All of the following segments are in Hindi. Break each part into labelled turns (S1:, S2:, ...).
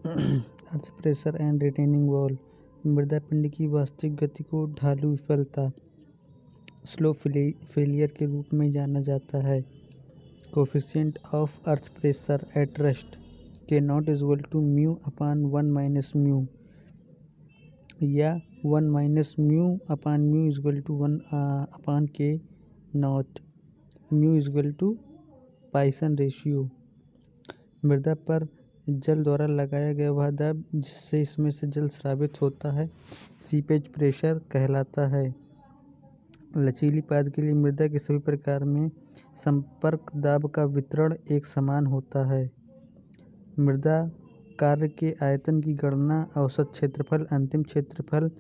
S1: Earth pressure and retaining wall. मृदा पिंड की वास्तविक गति को ढालू विफलता स्लो फेलियर के रूप में जाना जाता है। Coefficient of earth pressure at rest K nought is equal to mu upon 1 minus mu या 1 minus mu upon mu is equal to 1 upon K nought. Mu is equal to Poisson ratio. मृदा पर जल द्वारा लगाया गया वह दबाव जिससे इसमें से जल स्रावित होता है सीपेज प्रेशर कहलाता है। लचीली पाद के लिए मृदा के सभी प्रकार में संपर्क दाब का वितरण एक समान होता है। मृदा कार्य के आयतन की गणना औसत क्षेत्रफल, अंतिम क्षेत्रफल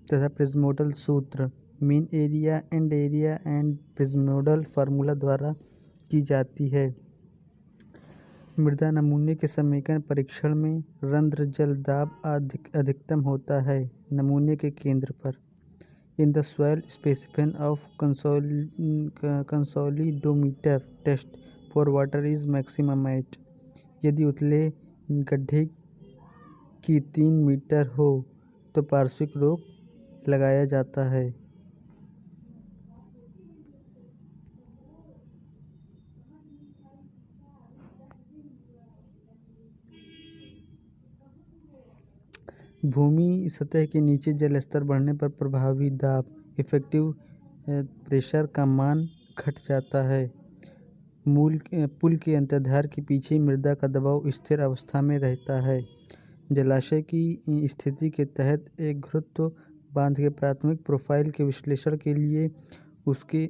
S1: तथा प्रिज्मोडल सूत्र मीन एरिया एंड प्रिज्मोडल फार्मूला द्वारा की जाती है। मृदा नमूने के समीकरण परीक्षण में रंध्र जल दाब अधिकतम होता है नमूने के केंद्र पर। In the soil specimen of consolidometer test for water is maximum at. यदि उतले गड्ढे की 3 मीटर हो तो पार्श्विक रोक लगाया जाता है। भूमि सतह के नीचे जल स्तर बढ़ने पर प्रभावी दाब इफेक्टिव प्रेशर का मान घट जाता है। पुल के अंतर्धार के पीछे मृदा का दबाव स्थिर अवस्था में रहता है। जलाशय की स्थिति के तहत एक गुरुत्व बांध के प्राथमिक प्रोफाइल के विश्लेषण के लिए उसके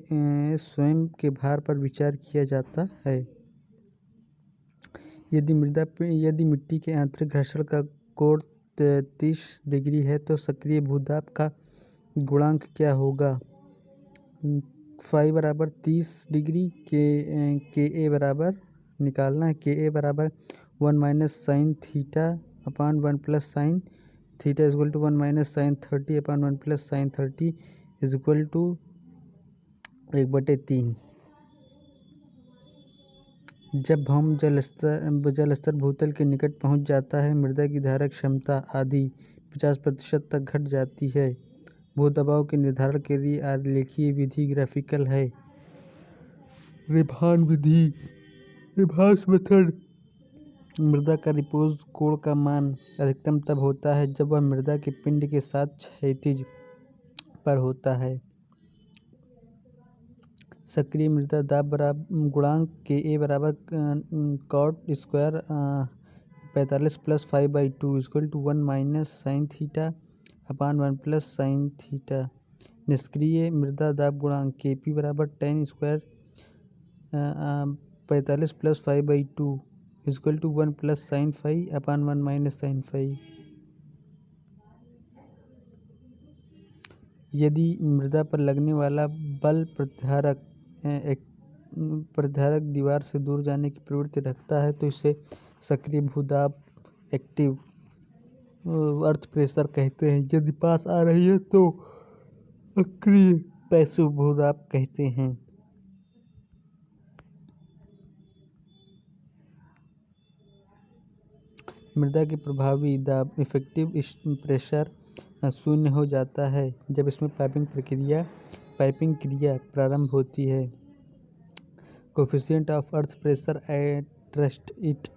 S1: स्वयं के भार पर विचार किया जाता है। यदि मिट्टी के आंतरिक घर्षण का कोण 30 डिग्री है तो सक्रिय भूदाब का गुणांक क्या होगा। फाई बराबर 30 डिग्री के ए बराबर निकालना है। के ए बराबर 1 minus sine theta upon 1 plus sine theta is equal to 1 minus sine 30 upon 1 plus sine 30 is equal to 1/3। जब हम जल स्तर भूतल के निकट पहुंच जाता है मृदा की धारक क्षमता आदि 50% तक घट जाती है। भू दबाव के निर्धारण के लिए आरेखीय विधि ग्राफिकल है। रिभान विधि रिभास मेथड। मृदा का रिपोज कोण का मान अधिकतम तब होता है जब वह मृदा के पिंड के साथ क्षैतिज पर होता है। सक्रिय मृदा दाब गुणांक के ए बराबर cot square 45 plus 5/2 equal to 1 minus sine theta upon 1 plus sine theta. निष्क्रिय मृदा दाब गुणांक के पी बराबर 10 square 45 plus 5/2 equal to 1 plus sine 5 upon 1 minus sine 5। यदि मृदा पर लगने वाला बल प्रतिधारक दीवार से दूर जाने की प्रवृत्ति रखता है तो इसे सक्रिय भूदाब एक्टिव अर्थ प्रेशर कहते हैं। यदि पास आ रही है तो अक्रिय पैसिव भूदाब कहते हैं। मृदा की प्रभावी दाब इफेक्टिव प्रेशर शून्य हो जाता है जब इसमें पाइपिंग क्रिया प्रारंभ होती है। Coefficient of earth pressure at rest it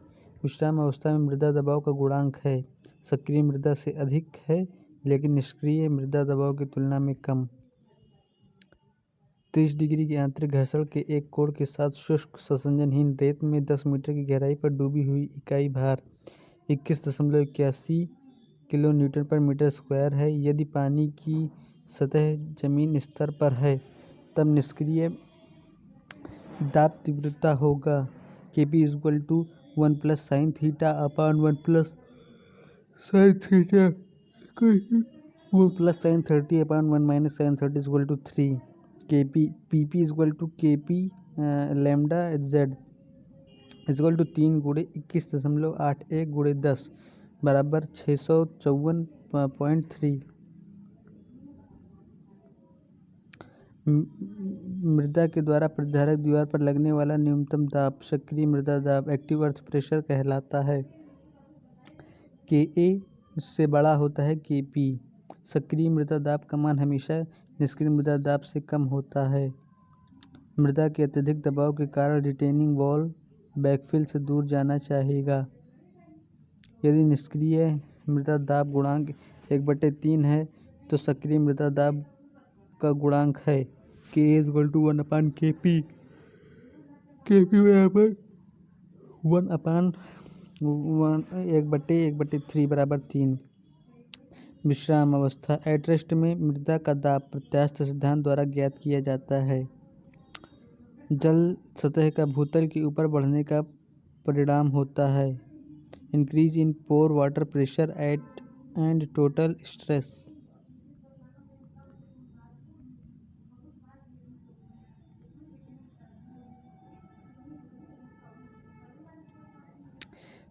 S1: विश्राम अवस्था में मृदा दबाव का गुणांक है। सक्रिय मृदा से अधिक है लेकिन निष्क्रिय मृदा दबाव की तुलना में कम। 30 डिग्री के आंतरिक घर्षण के एक कोण के साथ शुष्क संसंजनहीन रेत में 10 मीटर की गहराई पर डूबी हुई इकाई भार 21.81 किलो न्यूटन पर मीटर स्क्वायर है। यदि पानी की सतह जमीन स्तर पर है तब निष्क्रिय दाब तीव्रता होगा Kp is equal to 1 plus sine theta upon 1 plus sine theta 1 plus sine 30 upon 1 minus sine 30 is equal to 3। Kp Pp is equal to Kp lambda Z is equal to 3 गुणे 21.81 गुणे 10 बराबर 654.3। मृदा के द्वारा प्रतिधारक दीवार पर लगने वाला न्यूनतम दाब सक्रिय मृदा दाब एक्टिव अर्थ प्रेशर कहलाता है। के ए से बड़ा होता है के पी। सक्रिय मृदा दाब का मान हमेशा निष्क्रिय मृदा दाब से कम होता है। मृदा के अत्यधिक दबाव के कारण रिटेनिंग वॉल बैकफिल से दूर जाना चाहेगा। यदि निष्क्रिय मृदा दाब गुणांक 1/3 है तो सक्रिय मृदा दाब का गुणांक है के इक्वल टू 1/kp। kp बराबर 1/1/3 बराबर 3। विश्राम अवस्था एट रेस्ट में मृदा का दाब प्रत्यास्थ सिद्धांत द्वारा ज्ञात किया जाता है। जल सतह का भूतल के ऊपर बढ़ने का परिणाम होता है। Increase in pore water pressure at end total stress.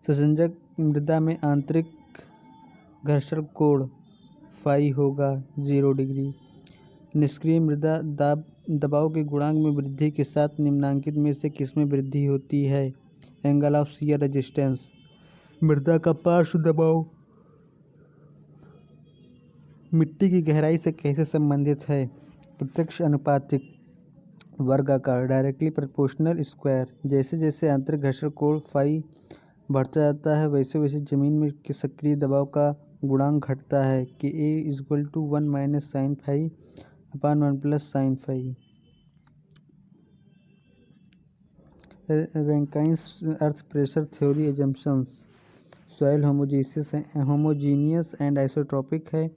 S1: ससंजक मृदा में आंतरिक घर्षण कोण फाई होगा 0 डिग्री। निष्क्रिय मृदा दबाव के गुणांक में वृद्धि के साथ निम्नांकित में से किसमें वृद्धि होती है? Angle of shear resistance. मृदा का पार्श्व दबाव मिट्टी की गहराई से कैसे संबंधित है? प्रत्यक्ष अनुपातिक, वर्गाकार, डायरेक्टली प्रोपोर्शनल, स्क्वायर। जैसे जैसे आंतरिक घर्षण कोण फाई बढ़ता जाता है वैसे वैसे जमीन में के सक्रिय दबाव का गुणांक घटता है कि a equal to 1 - sin phi upon 1 + sin phi. Rankine's earth pressure theory assumptions. Soil homogeneous and isotropic है।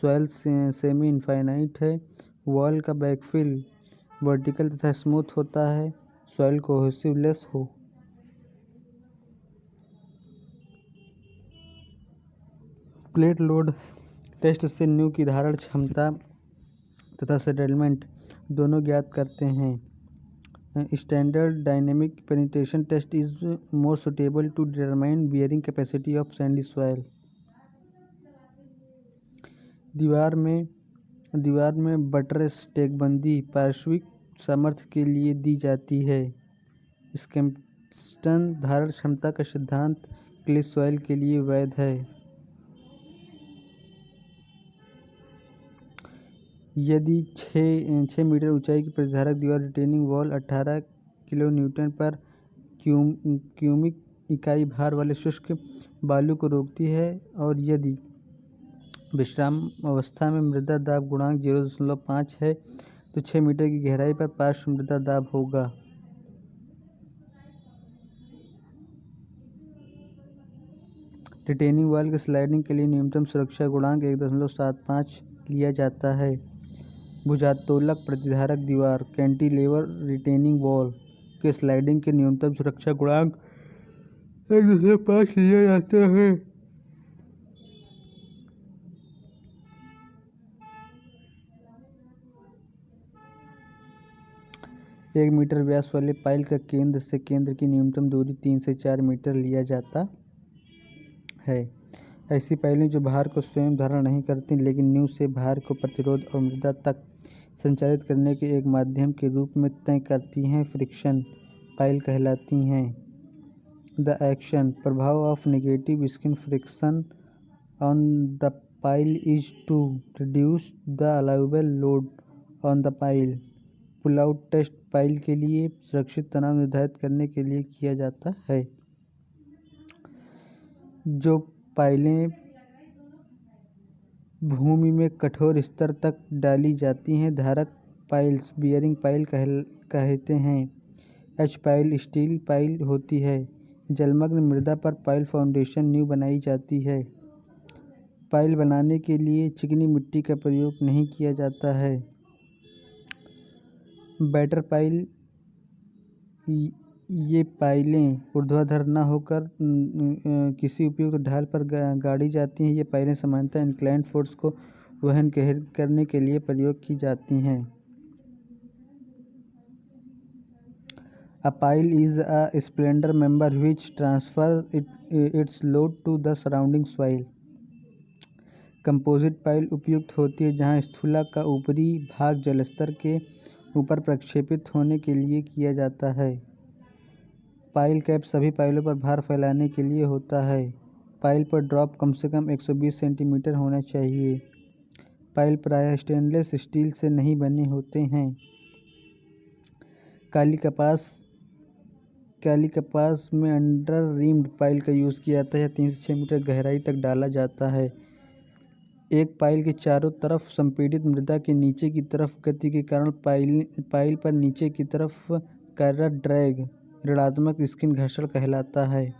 S1: सॉइल सेमी इनफाइनाइट है। वॉल का बैकफिल वर्टिकल तथा स्मूथ होता है। सॉइल कोहेसिव लेस हो। प्लेट लोड टेस्ट से न्यू की धारण क्षमता तथा सेटलमेंट दोनों ज्ञात करते हैं। Standard dynamic penetration test is more suitable to determine bearing capacity of sandy soil. दीवार में बटरेस टेकबंदी पार्श्विक सामर्थ्य के लिए दी जाती है। स्कैम्पस्टन धारण क्षमता का सिद्धांत क्ले सॉइल के लिए वैध है। यदि 6 मीटर ऊंचाई की प्रतिधारक दीवार रिटेनिंग वॉल 18 किलोन्यूटन पर क्यूबिक इकाई भार वाले शुष्क बालू को रोकती है और यदि विश्राम अवस्था में मृदा दाब गुणांक 0.5 है तो 6 मीटर की गहराई पर पार्श्व मृदा दाब होगा। रिटेनिंग वॉल के स्लाइडिंग के लिए न्यूनतम सुरक्षा गुणांक 1.75 लिया जाता है। भुजात्तोलक प्रतिधारक दीवार कैंटिलीवर रिटेनिंग वॉल के स्लाइडिंग के न्यूनतम सुरक्षा गुणांक 1.5 लिया जाता है। एक मीटर व्यास वाले पाइल का केंद्र से केंद्र की न्यूनतम दूरी 3 से 4 मीटर लिया जाता है। ऐसी पाइलें जो भार को स्वयं धारण नहीं करती लेकिन न्यू से भार को प्रतिरोध और मृदा तक संचारित करने के एक माध्यम के रूप में तय करती हैं फ्रिक्शन पाइल कहलाती हैं। द एक्शन प्रभाव of negative skin friction on the pile is to reduce the allowable load on the pile. Pull out test pile के लिए सुरक्षित तनाव निर्धारित करने के लिए किया जाता है। जो पाइलें भूमि में कठोर स्तर तक डाली जाती हैं धारक पाइल्स बियरिंग पाइल कहते हैं। एच पाइल स्टील पाइल होती है। जलमग्न मृदा पर पाइल फाउंडेशन न्यू बनाई जाती है। पाइल बनाने के लिए चिकनी मिट्टी का प्रयोग नहीं किया जाता है। बैटर पाइल ये पाइलें ऊर्ध्वाधर न होकर किसी उपयुक्त ढाल पर गाड़ी जाती हैं। ये पाइलें सामान्यतः इंक्लाइंड फोर्स को वहन करने के लिए प्रयोग की जाती हैं। A pile is a slender member which transfers its load to the surrounding soil. Composite pile उपयुक्त होती है जहाँ स्थूला का ऊपरी भाग जलस्तर के ऊपर प्रक्षेपित होने के लिए किया जाता है। पाइल कैप सभी पाइलों पर भार फैलाने के लिए होता है। पाइल पर ड्रॉप कम से कम 120 सेंटीमीटर होना चाहिए। पाइल प्रायः स्टेनलेस स्टील से नहीं बने होते हैं। काली कपास में अंडर रीम्ड पाइल का यूज़ किया जाता है। 3 से 6 मीटर गहराई तक डाला जाता है। एक पाइल के चारों तरफ संपीड़ित मृदा के नीचे की तरफ गति के कारण पाइल पर नीचे की तरफ कार्यरत ड्रैग ऋणात्मक स्किन घर्षण कहलाता है।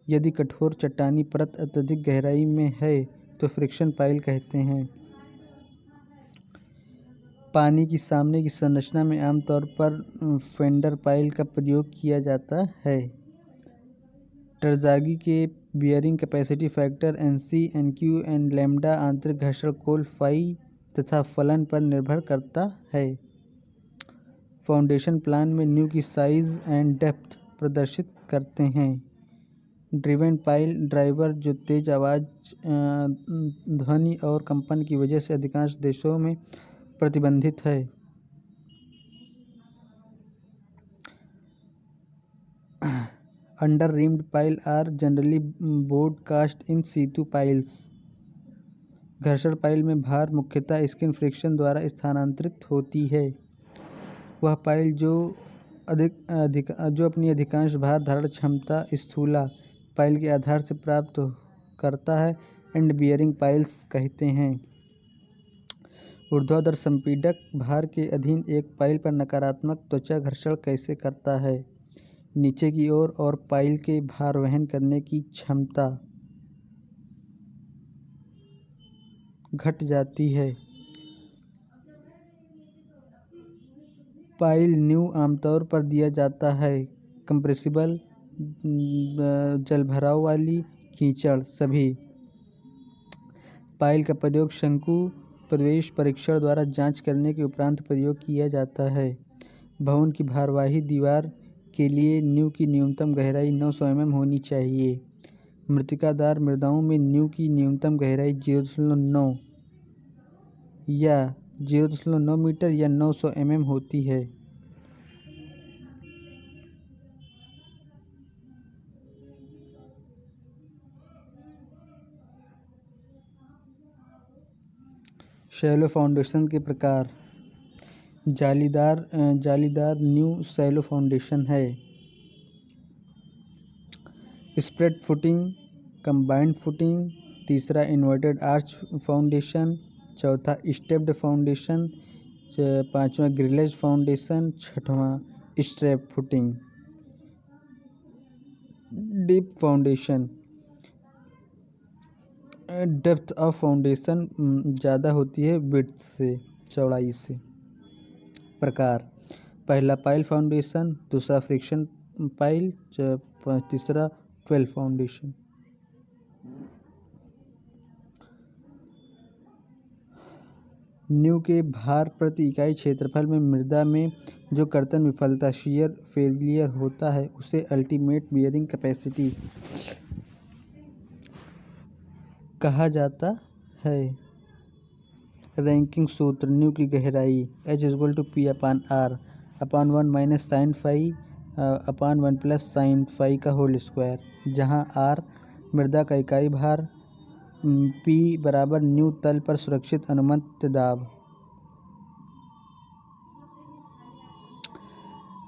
S1: यदि कठोर चट्टानी परत अत्यधिक गहराई में है तो फ्रिक्शन पाइल कहते हैं। पानी की सामने की संरचना में आमतौर पर फेंडर पाइल का प्रयोग किया जाता है। टरज़ागी के bearing capacity factor NC, NQ and lambda आंतरिक घर्षण कोल फाई तथा फलन पर निर्भर करता है। फाउंडेशन प्लान में न्यू की साइज एंड डेप्थ प्रदर्शित करते हैं। ड्रिवेन पाइल ड्राइवर जो तेज आवाज़, ध्वनि और कंपन की वजह से अधिकांश देशों में प्रतिबंधित है। Under reamed pile are generally bored cast in situ piles. घर्षण पाइल में भार मुख्यतः स्किन फ्रिक्शन द्वारा स्थानांतरित होती है। वह पाइल जो अपनी अधिकांश भार धारण क्षमता स्थूला पाइल के आधार से प्राप्त करता है एंड बियरिंग पाइल्स कहते हैं। ऊर्ध्वाधर संपीड़क भार के अधीन एक पाइल पर नकारात्मक त्वचा घर्षण कैसे करता है। नीचे की ओर और पाइल के भार वहन करने की क्षमता घट जाती है। पाइल न्यू आमतौर पर दिया जाता है। कंप्रेसिबल, जलभराव वाली, कीचड़ सभी। पाइल का प्रयोग शंकु प्रवेश परीक्षण द्वारा जांच करने के उपरांत प्रयोग किया जाता है। भवन की भारवाही दीवार के लिए न्यू की न्यूनतम गहराई 900 mm होनी चाहिए। मृत्तिकादार मृदाओं में न्यू की न्यूनतम गहराई 0.9 या 0.9 मीटर या 900 mm होती है। शैलो फाउंडेशन के प्रकार। जालीदार न्यू शैलो फाउंडेशन है। Spread footing, combined footing. तीसरा इन्वर्टेड आर्च फाउंडेशन। चौथा स्टेप्ड फाउंडेशन। पांचवा ग्रिलेज फाउंडेशन। छठवां strap footing. Deep foundation. Depth of foundation ज़्यादा होती है विड्थ से, चौड़ाई से। प्रकार। पहला पाइल फाउंडेशन, दूसरा फ्रिक्शन पाइल, तीसरा फेल फाउंडेशन। न्यू के भार प्रति इकाई क्षेत्रफल में मृदा में जो कर्तन विफलता शीयर फेलियर होता है उसे अल्टीमेट बियरिंग कैपेसिटी कहा जाता है। रैंकिंग सूत्र। न्यू की गहराई H=P/R upon 1 - sin phi upon 1 + sin phi का होल स्क्वायर, जहाँ R मृदा का इकाई भार, P बराबर न्यू तल पर सुरक्षित अनुमत दाब।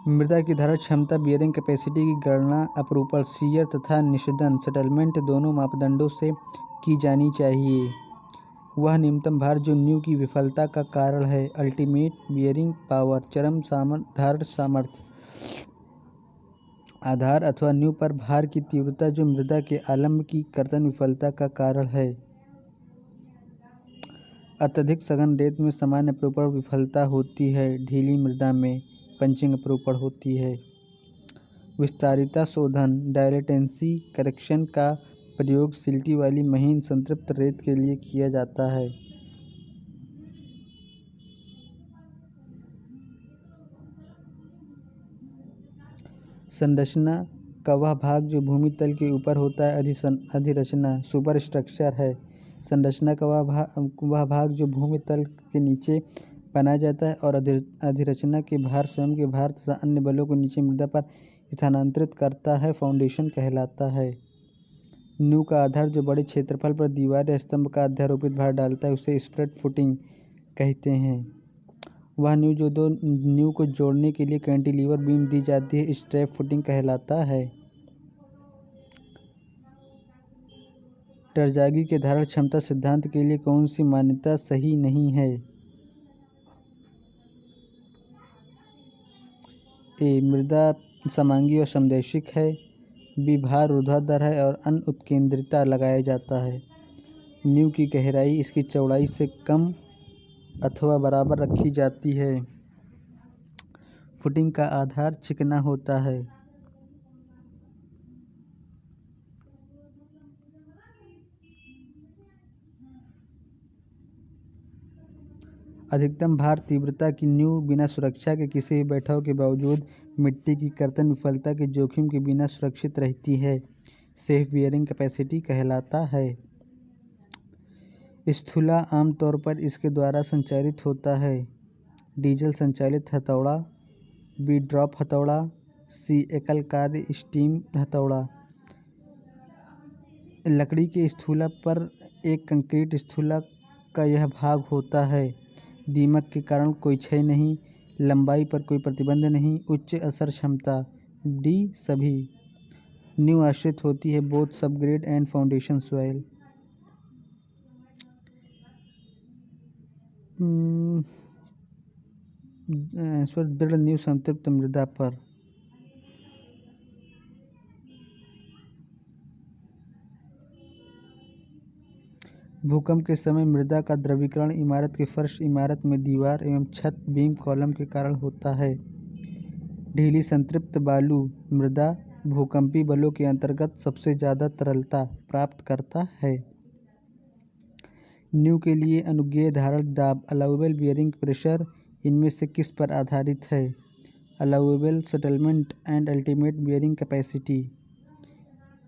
S1: मृदा की धारण क्षमता बियरिंग कैपेसिटी की गणना अपरूपण शीयर तथा निषेधन सेटलमेंट दोनों मापदंडों से की जानी चाहिए। वह न्यूनतम भार जो न्यू की विफलता का कारण है। अल्टीमेट बियरिंग पावर चरम धारण सामर्थ्य। आधार अथवा न्यू पर भार की तीव्रता जो मृदा के आलम्ब की कर्तन विफलता का कारण है। अत्यधिक सघन रेत में सामान्य अपरूपण विफलता होती है। ढीली मृदा में पंचिंग अपरूपण होती है। विस्तारिता शोधन डायलेटेंसी करेक्शन का प्रयोग सिल्टी वाली महीन संतृप्त रेत के लिए किया जाता है। संरचना का वह भाग जो भूमि तल के ऊपर होता है अधिरचना सुपर स्ट्रक्चर है। संरचना का वह भाग जो भूमि तल के नीचे बनाया जाता है और अधिरचना के भार स्वयं के भार तथा अन्य बलों को नीचे मृदा पर स्थानांतरित करता है फाउंडेशन कहलाता है। नींव का आधार जो बड़े क्षेत्रफल पर दीवार या स्तंभ का अध्यारोपित भार डालता है उसे स्प्रेड फुटिंग कहते हैं। वह नींव जो दो नींव को जोड़ने के लिए कैंटिलीवर बीम दी जाती है स्ट्रैप फुटिंग कहलाता है। टरज़ागी के धारण क्षमता सिद्धांत के लिए कौन सी मान्यता सही नहीं है? ए. मृदा समांगी और समदैशिक है। बी. भार ऊर्ध्वाधर है और अन उत्केंद्रिता लगाया जाता है। नींव की गहराई इसकी चौड़ाई से कम अथवा बराबर रखी जाती है। फुटिंग का आधार चिकना होता है। अधिकतम भार तीव्रता की नींव बिना सुरक्षा के किसी भी बैठाव के बावजूद मिट्टी की कर्तन विफलता के जोखिम के बिना सुरक्षित रहती है। सेफ बियरिंग कैपेसिटी कहलाता है। स्थूला आमतौर पर इसके द्वारा संचालित होता है। डीजल संचालित हथौड़ा। बी. ड्रॉप हथौड़ा। सी. एकल कार्य स्टीम हथौड़ा। लकड़ी के स्थूला पर एक कंक्रीट स्थूला का यह भाग होता है। दीमक के कारण कोई क्षय नहीं। लंबाई पर कोई प्रतिबंध नहीं। उच्च असर क्षमता। डी. सभी। नींव आश्रित होती है both subgrade and foundation soil. दृढ़ नींव संतृप्त मृदा पर। भूकंप के समय मृदा का द्रवीकरण इमारत के फर्श, इमारत में दीवार एवं छत, बीम, कॉलम के कारण होता है। ढीली संतृप्त बालू मृदा भूकंपी बलों के अंतर्गत सबसे ज़्यादा तरलता प्राप्त करता है। नींव के लिए अनुज्ञेय धारण दाब अलाउएबल बियरिंग प्रेशर इनमें से किस पर आधारित है? Allowable settlement and ultimate bearing capacity.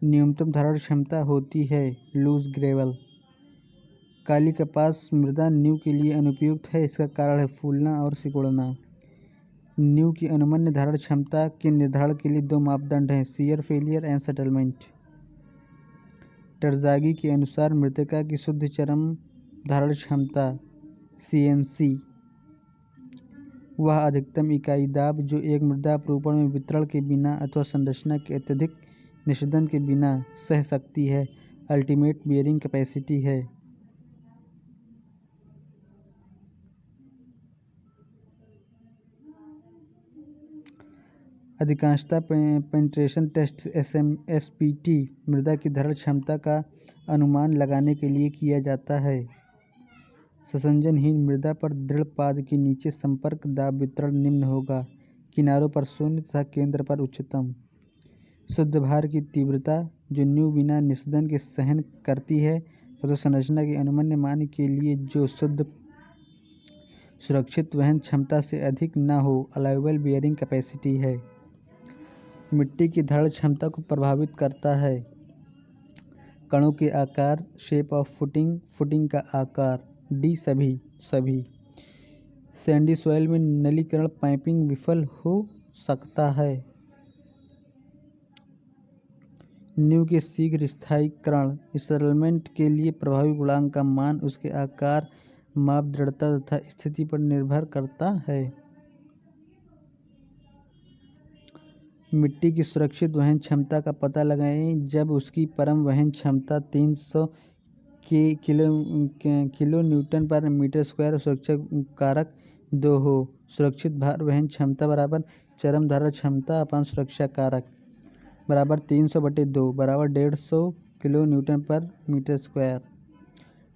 S1: न्यूनतम धारण क्षमता होती है लूज ग्रेवल। काली कपास मृदा नींव के लिए अनुपयुक्त है। इसका कारण है फूलना और सिकुड़ना। नींव की अनुमन्य धारण क्षमता के निर्धारण के लिए दो मापदंड हैं शियर फेलियर एंड सेटलमेंट। टरज़ागी के अनुसार मृतिका की शुद्ध चरम धारण क्षमता CNC। वह अधिकतम इकाई दाब जो एक मृदा अपरूपण में वितरण के बिना अथवा संरचना के अत्यधिक निषेधन के बिना सह सकती है अल्टीमेट बियरिंग कैपेसिटी है। अधिकांशतः पेनिट्रेशन टेस्ट SPT मृदा की धारण क्षमता का अनुमान लगाने के लिए किया जाता है। संसंजनहीन मृदा पर दृढ़ पाद के नीचे संपर्क दाब वितरण निम्न होगा, किनारों पर शून्य तथा केंद्र पर उच्चतम। शुद्ध भार की तीव्रता जो नींव बिना निषेधन के सहन करती है तथा संरचना के अनुमन्य मान के लिए जो शुद्ध सुरक्षित वहन क्षमता से अधिक न हो अलाउएबल बियरिंग कैपेसिटी है। मिट्टी की धारण क्षमता को प्रभावित करता है कणों के आकार, शेप ऑफ फुटिंग, फुटिंग का आकार। डी. सभी। सैंडी सॉइल में नलीकरण पाइपिंग विफल हो सकता है। नींव के शीघ्र स्थायीकरण सेटलमेंट के लिए प्रभावी गुणांक का मान उसके आकार, माप, दृढ़ता तथा स्थिति पर निर्भर करता है। मिट्टी की सुरक्षित वहन क्षमता का पता लगाएं जब उसकी परम वहन क्षमता 300 किलो न्यूटन पर मीटर स्क्वायर और सुरक्षा कारक 2 हो। सुरक्षित भार वहन क्षमता बराबर चरम धारण क्षमता अपान सुरक्षा कारक बराबर 300/2 बराबर 150 किलो न्यूटन पर मीटर स्क्वायर।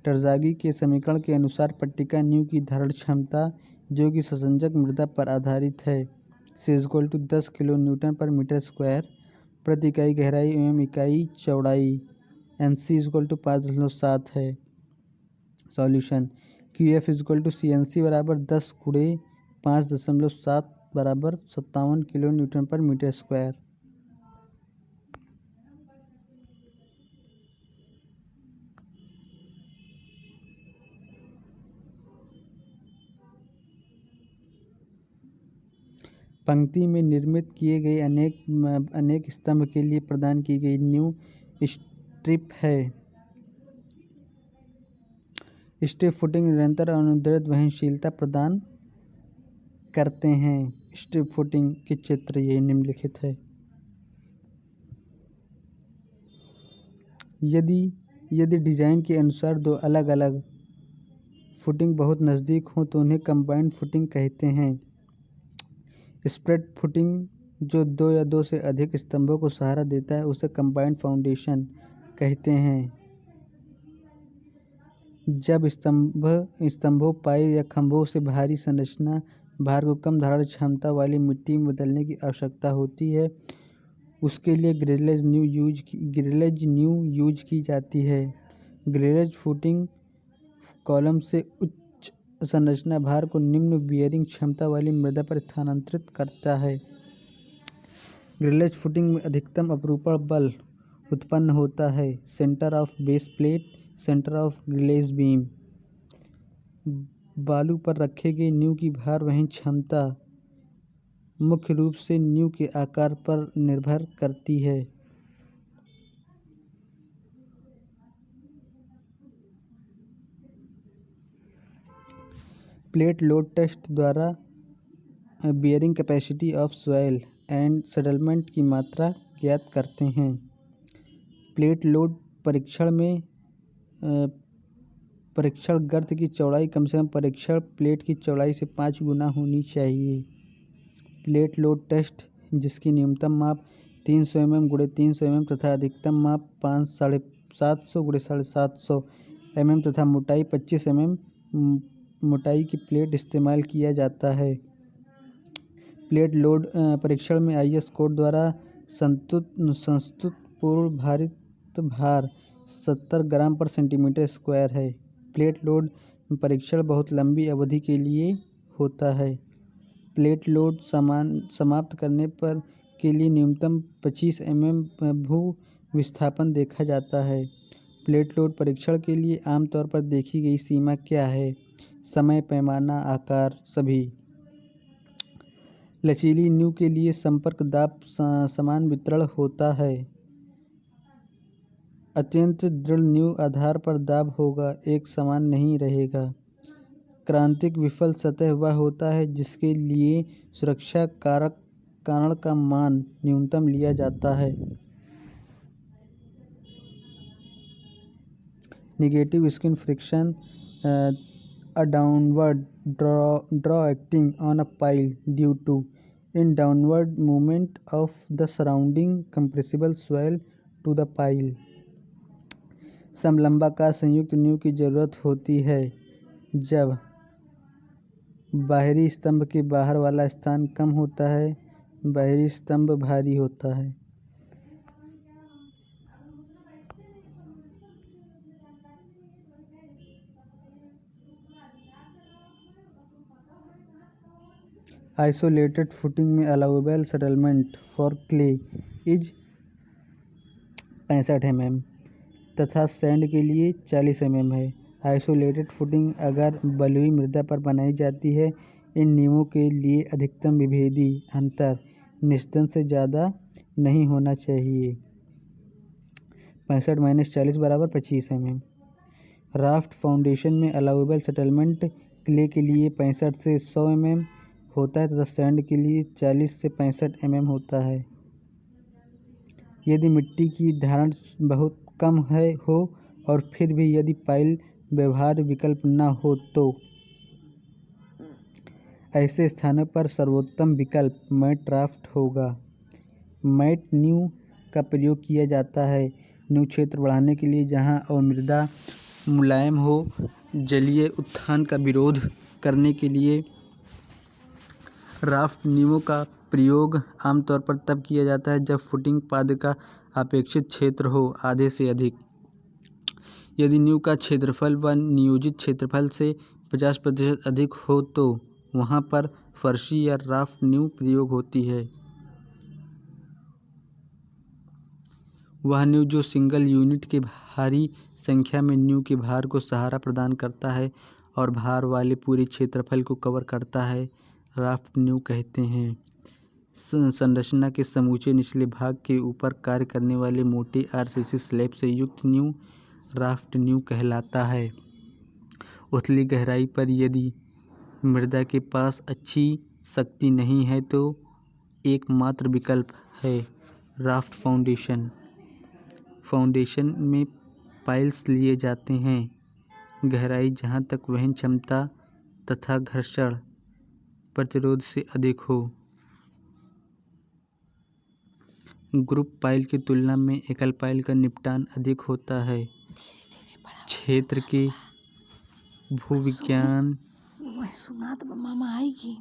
S1: टरज़ागी के समीकरण के अनुसार पट्टिका नींव की धारण क्षमता जो कि संसंजक मृदा पर आधारित है C=10 किलो न्यूटन पर मीटर स्क्वायर प्रति इकाई गहराई एवं इकाई चौड़ाई NC=5.7 है। सॉल्यूशन QF=CNC बराबर 10 × 5.7 बराबर 57 किलो न्यूटन पर मीटर स्क्वायर। पंक्ति में निर्मित किए गए अनेक स्तंभ के लिए प्रदान की गई नींव ट्रिप है। स्टेप फुटिंग निरंतर अनुदैर्ध्य वहनशीलता प्रदान करते हैं। स्टेप फुटिंग के चित्र ये निम्नलिखित है। यदि डिज़ाइन के अनुसार दो अलग अलग फुटिंग बहुत नज़दीक हों तो उन्हें कंबाइंड फुटिंग कहते हैं। स्प्रेड फुटिंग जो दो या दो से अधिक स्तंभों को सहारा देता है उसे कंबाइंड फाउंडेशन कहते हैं। जब स्तंभों पाए या खंभों से भारी संरचना भार को कम धारण क्षमता वाली मिट्टी में बदलने की आवश्यकता होती है, उसके लिए ग्रिलेज न्यू यूज की जाती है। ग्रिलेज फुटिंग कॉलम से उच्च संरचना भार को निम्न बियरिंग क्षमता वाली मृदा पर स्थानांतरित करता है। ग्रिलेज फुटिंग में अधिकतम अपरूपण बल उत्पन्न होता है। Centre of base plate, centre of grillage beam. बालू पर रखे गए नींव की भार वहन क्षमता मुख्य रूप से नींव के आकार पर निर्भर करती है। प्लेट लोड टेस्ट द्वारा bearing capacity of soil and settlement की मात्रा ज्ञात करते हैं। प्लेट लोड परीक्षण में परीक्षण गर्त की चौड़ाई कम से कम परीक्षण प्लेट की चौड़ाई से 5 गुना होनी चाहिए। प्लेट लोड टेस्ट जिसकी न्यूनतम माप 300 mm × 300 mm तथा अधिकतम माप 750 × 750 mm तथा मोटाई 25 mm मोटाई की प्लेट इस्तेमाल किया जाता है। प्लेट लोड परीक्षण में IS कोड द्वारा संस्तुत पूर्ण भारित भार 70 ग्राम पर सेंटीमीटर स्क्वायर है। प्लेट लोड परीक्षण बहुत लंबी अवधि के लिए होता है। प्लेट लोड समाप्त करने पर के लिए न्यूनतम 25 mm भू विस्थापन देखा जाता है। प्लेट लोड परीक्षण के लिए आमतौर पर देखी गई सीमा क्या है? समय, पैमाना, आकार सभी। लचीली नींव के लिए संपर्क दाब समान वितरण होता है। अत्यंत दृढ़ नींव आधार पर दाब होगा एक समान नहीं रहेगा। क्रांतिक विफल सतह वह होता है जिसके लिए सुरक्षा कारण का मान न्यूनतम लिया जाता है। Negative skin friction a downward draw acting on a pile due to in downward movement of the surrounding compressible soil to the pile। समलंबाकार संयुक्त नींव की जरूरत होती है जब बाहरी स्तंभ के बाहर वाला स्थान कम होता है, बाहरी स्तंभ भारी होता है। आइसोलेटेड फुटिंग में allowable settlement for clay is 65 mm तथा सैंड के लिए 40 mm है। आइसोलेटेड फुटिंग अगर बलुई मृदा पर बनाई जाती है, इन नींवों के लिए अधिकतम विभेदी अंतर निस्तर से ज़्यादा नहीं होना चाहिए। 65 - 40 = 25 mm। राफ्ट फाउंडेशन में अलाउएबल सेटलमेंट क्ले के लिए 65 से 100 mm होता है तथा सैंड के लिए 40 से 65 mm होता है। यदि मिट्टी की धारण बहुत कम हो और फिर भी यदि पाइल व्यवहार्य विकल्प न हो तो ऐसे स्थानों पर सर्वोत्तम विकल्प मैट राफ्ट होगा। मैट नींव का प्रयोग किया जाता है नींव क्षेत्र बढ़ाने के लिए जहां और मृदा मुलायम हो। जलीय उत्थान का विरोध करने के लिए राफ्ट नींवों का प्रयोग आमतौर पर तब किया जाता है जब फुटिंग पाद का अपेक्षित क्षेत्र हो आधे से अधिक। यदि नींव का क्षेत्रफल व नियोजित क्षेत्रफल से 50% अधिक हो तो वहाँ पर फर्शी या राफ्ट नींव प्रयोग होती है। वह नींव जो सिंगल यूनिट के भारी संख्या में नींव के भार को सहारा प्रदान करता है और भार वाले पूरे क्षेत्रफल को कवर करता है, राफ्ट नींव कहते हैं। संरचना के समूचे निचले भाग के ऊपर कार्य करने वाले मोटे आरसीसी स्लैब से युक्त नींव राफ्ट नींव कहलाता है। उथली गहराई पर यदि मृदा के पास अच्छी शक्ति नहीं है तो एकमात्र विकल्प है राफ्ट फाउंडेशन। फाउंडेशन में पाइल्स लिए जाते हैं गहराई जहां तक वहन क्षमता तथा घर्षण प्रतिरोध से अधिक हो। ग्रुप पाइल की तुलना में एकल पाइल का निपटान अधिक होता है। क्षेत्र के भूविज्ञान
S2: मैं सुना तो मामा आएगी।